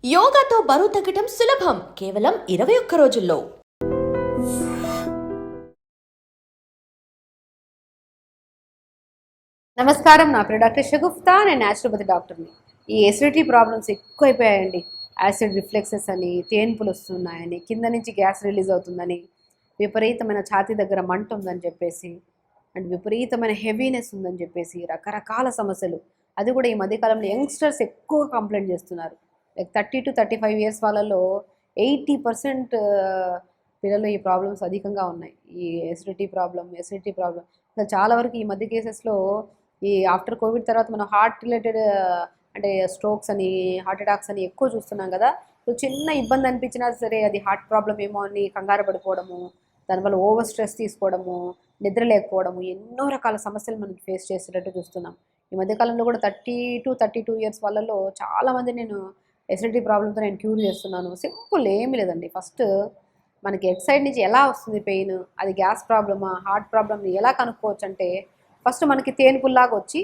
యోగాతో బరువు తగ్గటం సులభం కేవలం 21 రోజుల్లో. నమస్కారం, నా పేరు డాక్టర్ షగుఫ్తా. నేను న్యాచురోపతి డాక్టర్ని. ఈ ఎసిడిటీ ప్రాబ్లమ్స్ ఎక్కువైపోయాయండి. యాసిడ్ రిఫ్లెక్సెస్ అని, తేన్పులు వస్తున్నాయని, కింద నుంచి గ్యాస్ రిలీజ్ అవుతుందని, విపరీతమైన ఛాతీ దగ్గర మంట ఉందని చెప్పేసి, అండ్ విపరీతమైన హెవీనెస్ ఉందని చెప్పేసి రకరకాల సమస్యలు. అది కూడా ఈ మధ్యకాలంలో యంగ్స్టర్స్ ఎక్కువ కంప్లైంట్ చేస్తున్నారు. లైక్ 30 to 35 ఇయర్స్ వాళ్ళలో 80% పిల్లలు ఈ ప్రాబ్లమ్స్ అధికంగా ఉన్నాయి. ఈ ఎసిడిటీ ప్రాబ్లం అసలు చాలా వరకు ఈ మధ్య కేసెస్లో ఈ ఆఫ్టర్ కోవిడ్ తర్వాత మనం హార్ట్ రిలేటెడ్ అంటే స్ట్రోక్స్ అని, హార్ట్ అటాక్స్ అని ఎక్కువ చూస్తున్నాం కదా. సో చిన్న ఇబ్బంది అనిపించినా సరే అది హార్ట్ ప్రాబ్లం ఏమో అని కంగారు పడిపోవడము, దానివల్ల ఓవర్ స్ట్రెస్ తీసుకోవడము, నిద్ర లేకపోవడము, ఎన్నో రకాల సమస్యలు మనం ఫేస్ చేసేటట్టు చూస్తున్నాం. ఈ మధ్యకాలంలో కూడా 30 to 32 ఇయర్స్ వాళ్ళలో చాలామంది నేను ఎసిడిటీ ప్రాబ్లంతో నేను క్యూర్ చేస్తున్నాను. సింపుల్, ఏమీ లేదండి. ఫస్ట్ మనకి ఎట్ సైడ్ నుంచి ఎలా వస్తుంది పెయిన్, అది గ్యాస్ ప్రాబ్లమా, హార్ట్ ప్రాబ్లమ్ని ఎలా కనుక్కోవచ్చు అంటే, ఫస్ట్ మనకి తేనుపుల్లాగా వచ్చి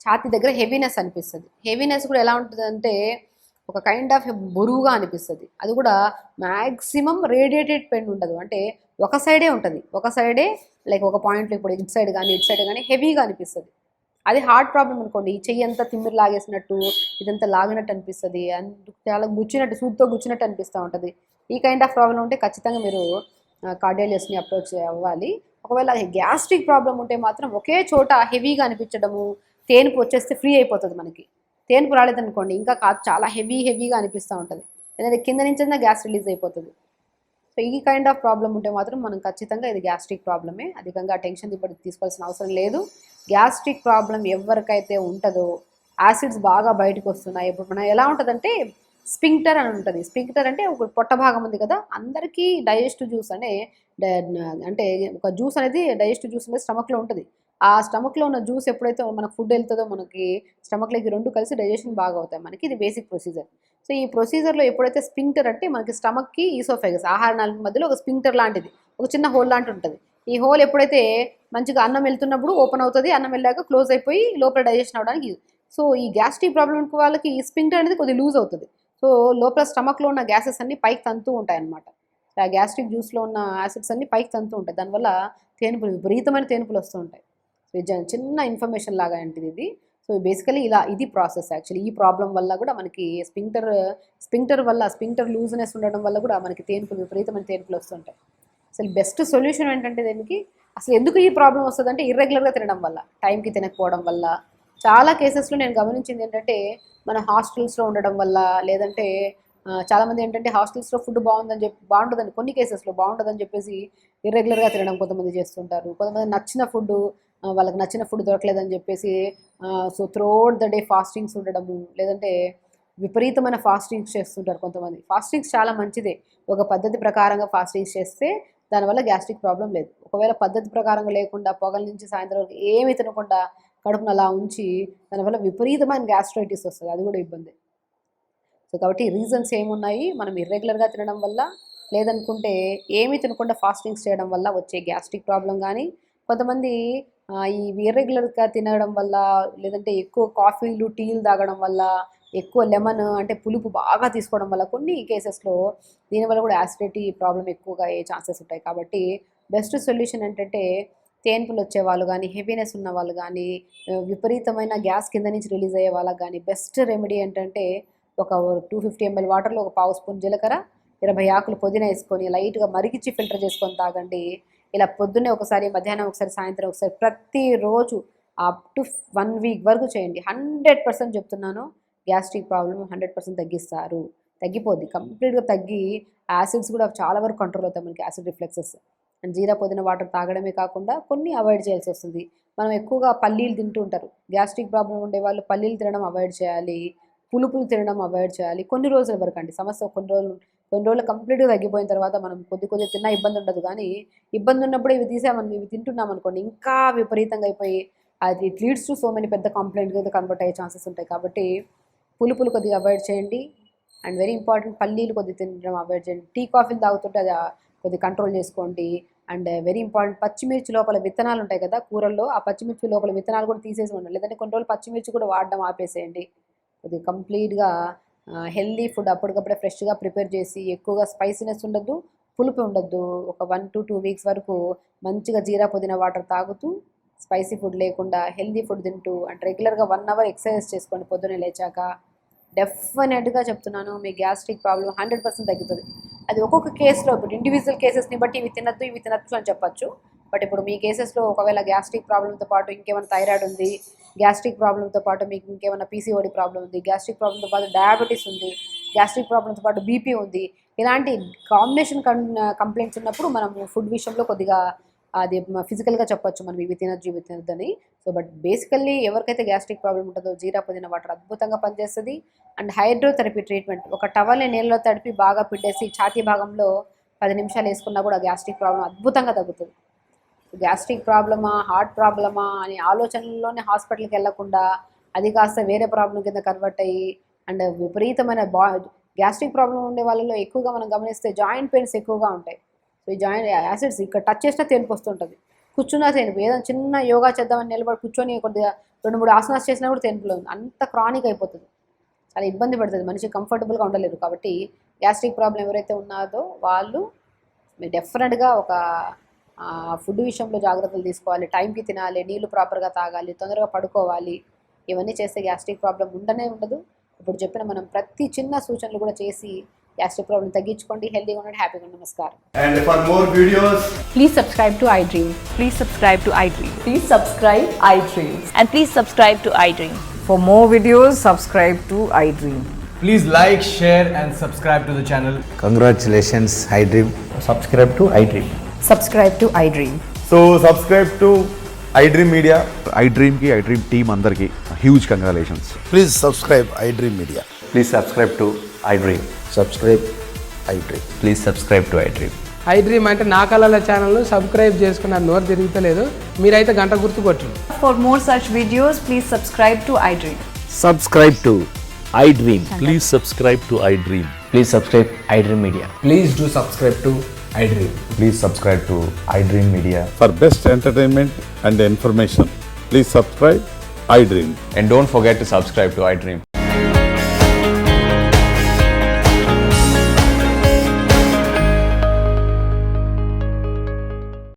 ఛాతీ దగ్గర హెవీనెస్ అనిపిస్తుంది. హెవీనెస్ కూడా ఎలా ఉంటుందంటే ఒక కైండ్ ఆఫ్ బరువుగా అనిపిస్తుంది. అది కూడా మ్యాక్సిమం రేడియేటెడ్ పెయిన్ ఉండదు, అంటే ఒక సైడే ఉంటుంది. ఒక సైడే లైక్ ఒక పాయింట్లో ఇప్పుడు ఇటు సైడ్ కానీ హెవీగా అనిపిస్తుంది. అది హార్ట్ ప్రాబ్లం అనుకోండి, ఈ చెయ్యి అంతా తిమ్మిరి లాగేసినట్టు, ఇదంతా లాగినట్టు అనిపిస్తుంది, అందుకు చాలా గుచ్చినట్టు, సూదితో గుచ్చినట్టు అనిపిస్తూ ఉంటుంది. ఈ కైండ్ ఆఫ్ ప్రాబ్లం ఉంటే ఖచ్చితంగా మీరు కార్డియాలజిస్ట్ని అప్రోచ్ అవ్వాలి. ఒకవేళ గ్యాస్ట్రిక్ ప్రాబ్లం ఉంటే మాత్రం ఒకే చోట హెవీగా అనిపించడము, తేనుపు వచ్చేస్తే ఫ్రీ అయిపోతుంది. మనకి తేనుపు రాలేదనుకోండి ఇంకా చాలా హెవీగా అనిపిస్తూ ఉంటుంది, ఎందుకంటే కింద నుంచి గ్యాస్ రిలీజ్ అయిపోతుంది. సో ఈ కైండ్ ఆఫ్ ప్రాబ్లం ఉంటే మాత్రం మనం ఖచ్చితంగా ఇది గ్యాస్ట్రిక్ ప్రాబ్లమే. అధికంగా టెన్షన్ ఇప్పుడు తీసుకోవాల్సిన అవసరం లేదు. గ్యాస్ట్రిక్ ప్రాబ్లం ఎవరికైతే ఉంటుందో, యాసిడ్స్ బాగా బయటకు వస్తున్నాయి. ఇప్పుడు మనం ఎలా ఉంటుందంటే స్పింక్టర్ అని ఉంటుంది. స్పింక్టర్ అంటే ఒక పొట్ట భాగం ఉంది కదా, అందరికీ డైజెస్టివ్ జ్యూస్ అంటే ఒక జ్యూస్ అనేది, డైజెస్టివ్ జ్యూస్ అనేది స్టమక్లో ఉంటుంది. ఆ స్టమక్లో ఉన్న జ్యూస్ ఎప్పుడైతే మనకు ఫుడ్ వెళ్తుందో మనకి స్టమక్లోకి రెండు కలిసి డైజెషన్ బాగా అవుతాయి మనకి. ఇది బేసిక్ ప్రొసీజర్. సో ఈ ప్రొసీజర్లో ఎప్పుడైతే స్పింక్టర్ అంటే మనకి స్టమక్కి ఈసోఫెగస్ ఆహార నాళిక మధ్యలో ఒక స్పింక్టర్ లాంటిది, ఒక చిన్న హోల్ లాంటి ఉంటుంది. ఈ హోల్ ఎప్పుడైతే మంచిగా అన్నం వెళ్తున్నప్పుడు ఓపెన్ అవుతుంది, అన్నం వెళ్ళాక క్లోజ్ అయిపోయి లోపల డైజెషన్ అవడానికి. సో ఈ గ్యాస్ట్రిక్ ప్రాబ్లం వాళ్ళకి ఈ స్పింక్టర్ అనేది కొద్దిగా లూజ్ అవుతుంది. సో లోపల స్టమక్లో ఉన్న గ్యాసెస్ అన్ని పైకి తంతూ ఉంటాయి అన్నమాట. ఆ గ్యాస్ట్రిక్ జ్యూస్లో ఉన్న యాసిడ్స్ అన్ని పైకి తంతూ ఉంటాయి. దానివల్ల తేనుపులు, విపరీతమైన తేనుపులు వస్తూ ఉంటాయి. సో చిన్న ఇన్ఫర్మేషన్ లాగా అంటిది ఇది. సో బేసికలీ ఇది ప్రాసెస్. యాక్చువల్లీ ఈ ప్రాబ్లం వల్ల కూడా మనకి స్పింక్టర్ లూజ్నెస్ ఉండడం వల్ల కూడా మనకి విపరీతమైన తేనుపులు వస్తుంటాయి. అసలు బెస్ట్ సొల్యూషన్ ఏంటంటే దీనికి, అసలు ఎందుకు ఈ ప్రాబ్లం వస్తుందంటే ఇర్రెగ్యులర్గా తినడం వల్ల, టైంకి తినకపోవడం వల్ల. చాలా కేసెస్లో నేను గమనించింది ఏంటంటే మన హాస్టల్స్లో ఉండడం వల్ల, లేదంటే చాలామంది ఏంటంటే హాస్టల్స్లో ఫుడ్ బాగుంటుందని, కొన్ని కేసెస్లో బాగుంటుందని చెప్పేసి ఇర్రెగ్యులర్గా తినడం కొంతమంది చేస్తుంటారు. కొంతమంది వాళ్ళకి నచ్చిన ఫుడ్ దొరకలేదని చెప్పేసి so throughout the day fastings ఉండడము, లేదంటే విపరీతమైన ఫాస్టింగ్స్ చేస్తుంటారు కొంతమంది. ఫాస్టింగ్స్ చాలా మంచిదే, ఒక పద్ధతి ప్రకారంగా ఫాస్టింగ్స్ చేస్తే దానివల్ల గ్యాస్ట్రిక్ ప్రాబ్లం లేదు. ఒకవేళ పద్ధతి ప్రకారంగా లేకుండా పొగల నుంచి సాయంత్రం వరకు ఏమీ తినకుండా కడుపును అలా ఉంచి దానివల్ల విపరీతమైన గ్యాస్ట్రైటిస్ వస్తుంది, అది కూడా ఇబ్బంది. సో కాబట్టి రీజన్స్ ఏమున్నాయి, మనం ఇర్రెగ్యులర్గా తినడం వల్ల, లేదనుకుంటే ఏమీ తినకుండా ఫాస్టింగ్స్ చేయడం వల్ల వచ్చే గ్యాస్ట్రిక్ ప్రాబ్లం కానీ, కొంతమంది ఈ ఇర్రెగ్యులర్గా తినడం వల్ల, లేదంటే ఎక్కువ కాఫీలు టీలు తాగడం వల్ల, ఎక్కువ లెమన్ అంటే పులుపు బాగా తీసుకోవడం వల్ల, కొన్ని కేసెస్లో దీనివల్ల కూడా యాసిడిటీ ప్రాబ్లం ఎక్కువగా అయ్యే ఛాన్సెస్ ఉంటాయి. కాబట్టి బెస్ట్ సొల్యూషన్ ఏంటంటే తేన్పులు వచ్చే వాళ్ళు కానీ, హెవీనెస్ ఉన్న వాళ్ళు కానీ, విపరీతమైన గ్యాస్ కింద నుంచి రిలీజ్ అయ్యే వాళ్ళకి కానీ బెస్ట్ రెమెడీ ఏంటంటే ఒక 250 ml వాటర్లో ఒక పావు స్పూన్ జీలకర్ర, 20 ఆకులు పుదీనా వేసుకొని లైట్గా మరిగించి ఫిల్టర్ చేసుకొని తాగండి. ఇలా పొద్దున్నే ఒకసారి, మధ్యాహ్నం ఒకసారి, సాయంత్రం ఒకసారి, ప్రతిరోజు అప్ టు 1 వీక్ వరకు చేయండి. 100% చెప్తున్నాను, గ్యాస్ట్రిక్ ప్రాబ్లం 100% తగ్గిపోద్ది. కంప్లీట్గా తగ్గి యాసిడ్స్ కూడా చాలా వరకు కంట్రోల్ అవుతాయి మనకి, యాసిడ్ రిఫ్లెక్సెస్. అండ్ జీరా పుదీనా వాటర్ తాగడమే కాకుండా కొన్ని అవాయిడ్ చేయాల్సి వస్తుంది. మనం ఎక్కువగా పల్లీలు తింటూ ఉంటారు, గ్యాస్ట్రిక్ ప్రాబ్లం ఉండే వాళ్ళు పల్లీలు తినడం అవాయిడ్ చేయాలి, పులుపులు తినడం అవాయిడ్ చేయాలి కొన్ని రోజుల వరకు అండి. సమస్య కొన్ని రోజులు కంప్లీట్గా తగ్గిపోయిన తర్వాత మనం కొద్ది తిన్నా ఇబ్బంది ఉండదు. కానీ ఇబ్బంది ఉన్నప్పుడు ఇవి తింటున్నాం అనుకోండి, ఇంకా విపరీతంగా అయిపోయి అది it leads to so many పెద్ద కంప్లైంట్ అయితే కన్వర్ట్ అయ్యే ఛాన్సెస్ ఉంటాయి. కాబట్టి పులుపులు కొద్దిగా అవాయిడ్ చేయండి. అండ్ వెరీ ఇంపార్టెంట్, పల్లీలు కొద్దిగా తినడం అవాయిడ్ చేయండి. టీ కాఫీలు తాగుతుంటే అది కొద్దిగా కంట్రోల్ చేసుకోండి. అండ్ వెరీ ఇంపార్టెంట్, పచ్చిమిర్చి లోపల విత్తనాలు ఉంటాయి కదా కూరల్లో, ఆ పచ్చిమిర్చి లోపల విత్తనాలు కూడా తీసేసి ఉండాలి. లేదంటే కొన్ని రోజులు పచ్చిమిర్చి కూడా వాడడం ఆపేసేయండి. కొద్దిగా కంప్లీట్గా హెల్దీ ఫుడ్ అప్పటికప్పుడే ఫ్రెష్గా ప్రిపేర్ చేసి ఎక్కువగా స్పైసీనెస్ ఉండద్దు, పులుపు ఉండద్దు. ఒక 1 to 2 వీక్స్ వరకు మంచిగా జీరా పుదీనా వాటర్ తాగుతూ స్పైసీ ఫుడ్ లేకుండా హెల్దీ ఫుడ్ తింటూ అండ్ రెగ్యులర్గా 1 అవర్ ఎక్సర్సైజ్ చేసుకోండి పొద్దున్నే లేచాక. డెఫినెట్గా చెప్తున్నాను, మీ గ్యాస్ట్రిక్ ప్రాబ్లం 100% తగ్గుతుంది. అది ఒక్కొక్క కేసులో ఇప్పుడు ఇండివిజువల్ కేసెస్ని బట్టి ఇవి తినద్దు అని చెప్పచ్చు. బట్ ఇప్పుడు మీ కేసెస్లో ఒకవేళ గ్యాస్ట్రిక్ ప్రాబ్లంతో పాటు ఇంకేమైనా థైరాయిడ్ ఉంది, గ్యాస్ట్రిక్ ప్రాబ్లంతో పాటు మీకు ఇంకేమైనా పీసీఓడి ప్రాబ్లం ఉంది, గ్యాస్ట్రిక్ ప్రాబ్లంతో పాటు డయాబెటీస్ ఉంది, గ్యాస్ట్రిక్ ప్రాబ్లంతో పాటు బీపీ ఉంది, ఇలాంటి కాంబినేషన్ కంప్లైంట్స్ ఉన్నప్పుడు మనం ఫుడ్ విషయంలో కొద్దిగా అది ఫిజికల్గా చెప్పొచ్చు మనం ఇవి తినొద్దని. సో బట్ బేసికల్లీ ఎవరికైతే గ్యాస్ట్రిక్ ప్రాబ్లం ఉంటుందో జీరా పుదీనా వాటర్ అద్భుతంగా పనిచేస్తుంది. అండ్ హైడ్రోథెరపీ ట్రీట్మెంట్, ఒక టవల్ని నీళ్ళలో తడిపి బాగా పిండేసి ఛాతీ భాగంలో 10 నిమిషాలు వేసుకున్నా కూడా గ్యాస్ట్రిక్ ప్రాబ్లం అద్భుతంగా తగ్గుతుంది. గ్యాస్ట్రిక్ ప్రాబ్లమా హార్ట్ ప్రాబ్లమా అని ఆలోచనల్లోనే హాస్పిటల్కి వెళ్లకుండా అది కాస్త వేరే ప్రాబ్లం కింద కన్వర్ట్ అయ్యి అండ్ విపరీతమైన గ్యాస్ట్రిక్ ప్రాబ్లం ఉండే వాళ్ళలో ఎక్కువగా మనం గమనిస్తే జాయింట్ పెయిన్స్ ఎక్కువగా ఉంటాయి. సో ఈ జాయింట్ యాసిడ్స్ ఇక్కడ టచ్ చేసినా తేలిపి వస్తుంటుంది, కూర్చున్నా తేలిపి, ఏదైనా చిన్న యోగా చేద్దామని నిలబడి కూర్చొని కొద్దిగా 2-3 ఆసనాలు చేసినా కూడా తేలిపిలో ఉంది. అంత క్రానిక్ అయిపోతుంది, చాలా ఇబ్బంది పడుతుంది, మనిషి కంఫర్టబుల్గా ఉండలేరు. కాబట్టి గ్యాస్ట్రిక్ ప్రాబ్లం ఎవరైతే ఉన్నారో వాళ్ళు మీరు డెఫినెట్గా ఒక ఫుడ్ విషయంలో జాగ్రత్తలు తీసుకోవాలి, టైంకి తినాలి, నీళ్లు ప్రాపర్గా తాగాలి, తొందరగా పడుకోవాలి. ఇవన్నీ చేస్తే గ్యాస్ట్రిక్ ప్రాబ్లం ఉండదు. ఇప్పుడు చెప్పిన మనం ప్రతి చిన్న సూచనలు కూడా చేసి గ్యాస్ట్రిక్ ప్రాబ్లం తగ్గించుకోండి, హెల్తీగా ఉండండి, హ్యాపీగా ఉండండి. నమస్కారం. And for more videos, Please subscribe to iDream. Please subscribe to iDream. Please subscribe iDreams. And please subscribe to iDream. For more videos, subscribe to iDream. please like, share and subscribe to the channel. Congratulations, iDream. Subscribe to iDream. Subscribe to iDream. So subscribe to iDream Media. iDream ki iDream team అందరికి huge congratulations. Please subscribe iDream Media. Please subscribe to iDream. Subscribe iDream. Please subscribe to iDream. iDream అంటే నా కళల channel subscribe చేసుకున్న నోరు తిరుగుతలేదు, మీరైతే గంట గుర్తు కొట్టండి. For more such videos, please subscribe to iDream. Subscribe to iDream. Please subscribe to iDream. Please subscribe iDream Media. Please do subscribe to iDream. Please subscribe to iDream Media. For best entertainment and information, please subscribe iDream. And don't forget to subscribe to iDream.